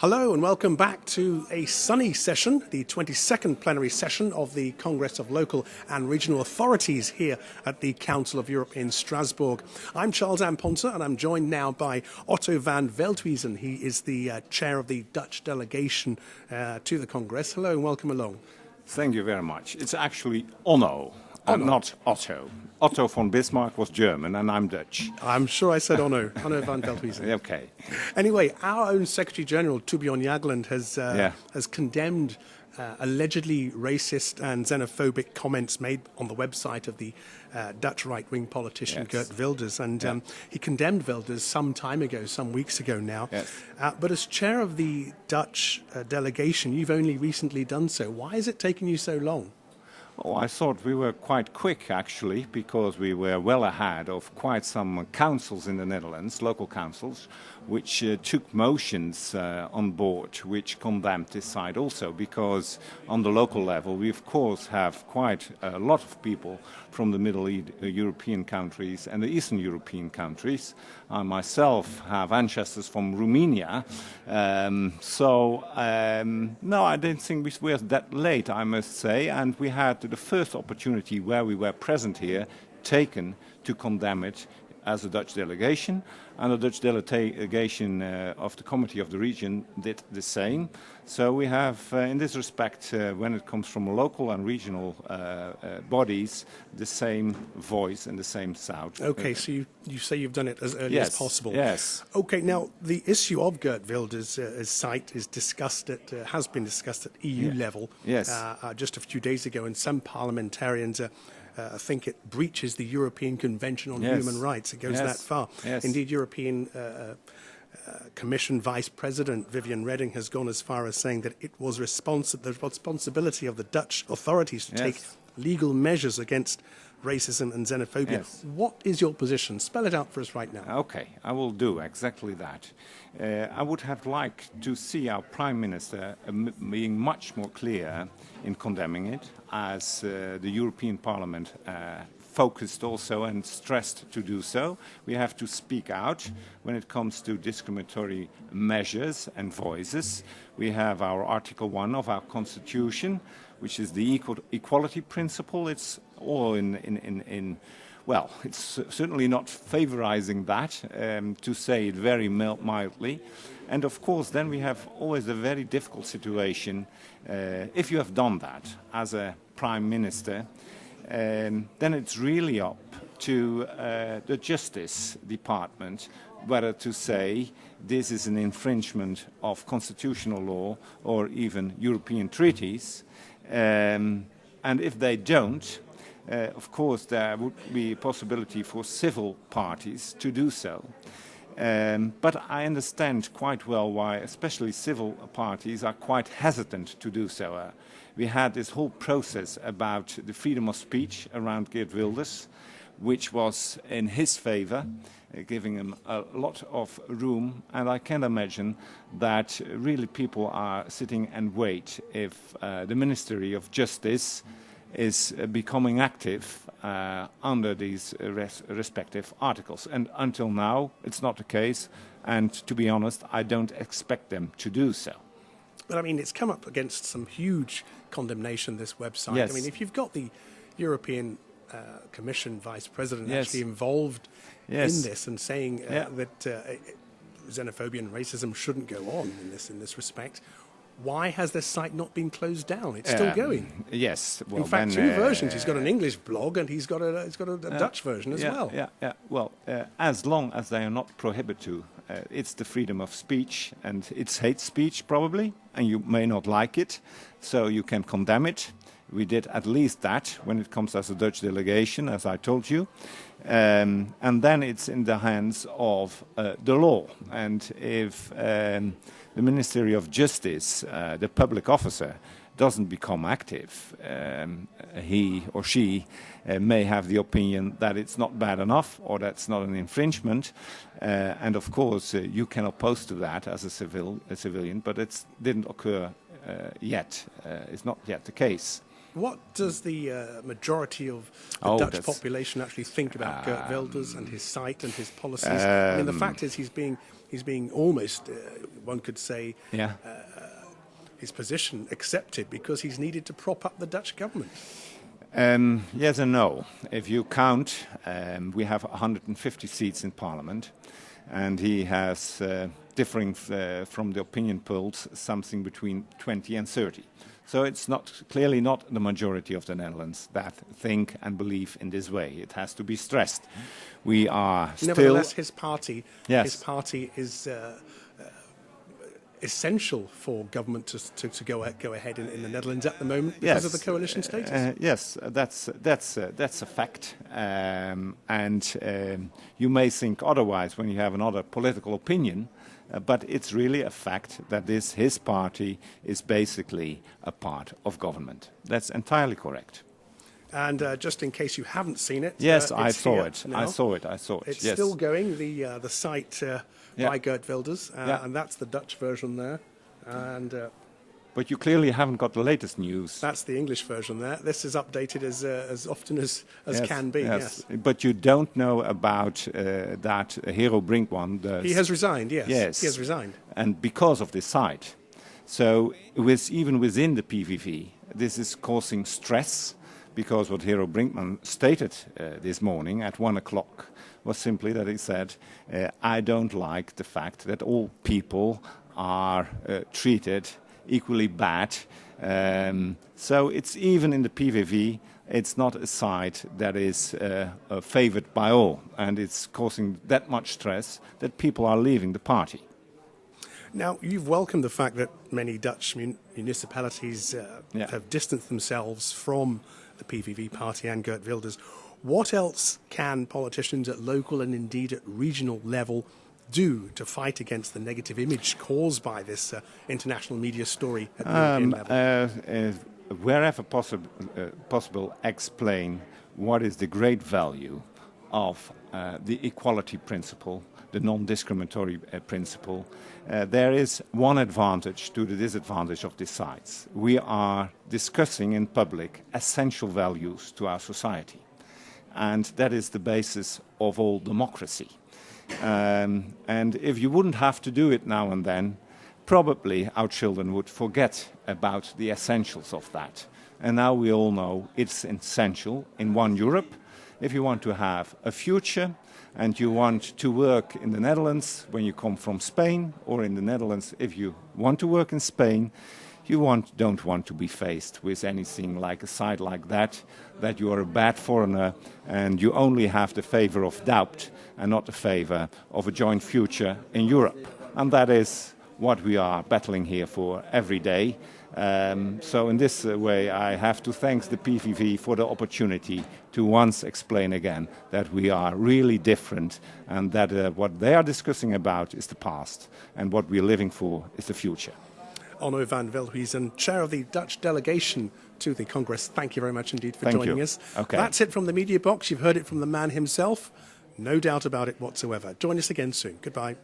Hello and welcome back to a sunny session, the 22nd plenary session of the Congress of Local and Regional Authorities here at the Council of Europe in Strasbourg. I'm Charles Amponter and I'm joined now by Onno VAN VELDHUIZEN. He is the chair of the Dutch delegation to the Congress. Hello and welcome along. Thank you very much. It's actually Onno. Not Otto. Otto von Bismarck was German and I'm Dutch. I'm sure I said Onno van Veldhuizen. Okay. Anyway, our own Secretary General, Torbjörn Jagland, has condemned allegedly racist and xenophobic comments made on the website of the Dutch right-wing politician Geert Wilders. And he condemned Wilders some time ago, some weeks ago now. Yes. But as chair of the Dutch delegation, you've only recently done so. Why is it taking you so long? Oh, I thought we were quite quick, actually, because we were well ahead of quite some councils in the Netherlands, local councils, which took motions on board, which condemned this side also, because on the local level, we, of course, have quite a lot of people from the Middle European countries and the Eastern European countries. I myself have ancestors from Romania, no, I don't think we were that late, I must say, and we had the first opportunity where we were present here taken to condemn it as a Dutch delegation, and the Dutch delegation of the Committee of the Region did the same. So we have, in this respect, when it comes from local and regional bodies, the same voice and the same sound. Okay, so you say you've done it as early as possible. Yes. Okay, now the issue of Geert Wilders' site is discussed has been discussed at EU level. Yes. Just a few days ago, and some parliamentarians think it breaches the European Convention on Human Rights. It goes that far. Yes. Indeed, European Commission Vice President Viviane Reding has gone as far as saying that it was the responsibility of the Dutch authorities to take legal measures against racism and xenophobia. Yes. What is your position? Spell it out for us right now. Okay, I will do exactly that. I would have liked to see our Prime Minister being much more clear in condemning it, as the European Parliament focused also and stressed to do so. We have to speak out when it comes to discriminatory measures and voices. We have our Article 1 of our Constitution, which is the equality principle. It's all well, it's certainly not favorizing that, to say it very mildly. And of course, then we have always a very difficult situation. If you have done that as a Prime Minister, then it's really up to the Justice Department whether to say this is an infringement of constitutional law or even European treaties. And if they don't, of course, there would be a possibility for civil parties to do so. But I understand quite well why, especially civil parties, are quite hesitant to do so. We had this whole process about the freedom of speech around Geert Wilders, which was in his favor, giving him a lot of room. And I can imagine that really people are sitting and wait if the Ministry of Justice is becoming active under these respective articles. And until now, it's not the case. And to be honest, I don't expect them to do so. But I mean, it's come up against some huge condemnation, this website. Yes. I mean, if you've got the European Commission Vice President actually involved in this and saying that xenophobia and racism shouldn't go on in this respect, why has this site not been closed down? It's still going. Yes. Well, in fact, two versions. He's got an English blog and he's got a Dutch version as well. Yeah. Well, as long as they are not prohibited to, it's the freedom of speech, and it's hate speech probably, and you may not like it, so you can condemn it. We did at least that when it comes as a Dutch delegation, as I told you. And then it's in the hands of the law. And if the Ministry of Justice, the public officer, doesn't become active, he or she may have the opinion that it's not bad enough or that's not an infringement. And of course, you can oppose to that as a civilian, but it didn't occur yet. It's not yet the case. What does the majority of the Dutch population actually think about Geert Wilders and his site and his policies? I mean, the fact is he's being he's being almost, one could say, Yeah. his position accepted because he's needed to prop up the Dutch government. Yes and no. If you count, we have 150 seats in Parliament, and he has, differing from the opinion polls, something between 20 and 30. So it's clearly not the majority of the Netherlands that think and believe in this way. It has to be stressed. We are Nevertheless, his party is essential for government to go ahead in the Netherlands at the moment because of the coalition status. Yes, that's a fact, and you may think otherwise when you have another political opinion, but it's really a fact that his party is basically a part of government. That's entirely correct. And just in case you haven't seen it, yes, I saw it. Now. I saw it. It's yes. still going. The site by Geert Wilders, and that's the Dutch version there. And but you clearly haven't got the latest news. That's the English version there. This is updated as often as can be. Yes. But you don't know about that Hero Brinkman. He has resigned. Yes. He has resigned. And because of this site, so even within the PVV, this is causing stress. Because what Hero Brinkman stated this morning at 1 o'clock was simply that he said, I don't like the fact that all people are treated equally bad. So it's even in the PVV, it's not a side that is favored by all. And it's causing that much stress that people are leaving the party. Now, you've welcomed the fact that many Dutch municipalities have distanced themselves from the PVV party and Geert Wilders. What else can politicians at local and indeed at regional level do to fight against the negative image caused by this international media story at the European level? Wherever possible, explain what is the great value of the equality principle, the non-discriminatory principle. There is one advantage to the disadvantage of these sites. We are discussing in public essential values to our society. And that is the basis of all democracy. And if you wouldn't have to do it now and then, probably our children would forget about the essentials of that. And now we all know it's essential in one Europe. If you want to have a future and you want to work in the Netherlands when you come from Spain, or in the Netherlands if you want to work in Spain, you don't want to be faced with anything like a site like that you are a bad foreigner and you only have the favor of doubt and not the favor of a joint future in Europe. And that is what we are battling here for every day. So in this way, I have to thank the PVV for the opportunity to once explain again that we are really different and that what they are discussing about is the past and what we are living for is the future. Onno van Veldhuizen, chair of the Dutch delegation to the Congress. Thank you very much indeed for joining us. Okay. That's it from the media box. You've heard it from the man himself. No doubt about it whatsoever. Join us again soon. Goodbye.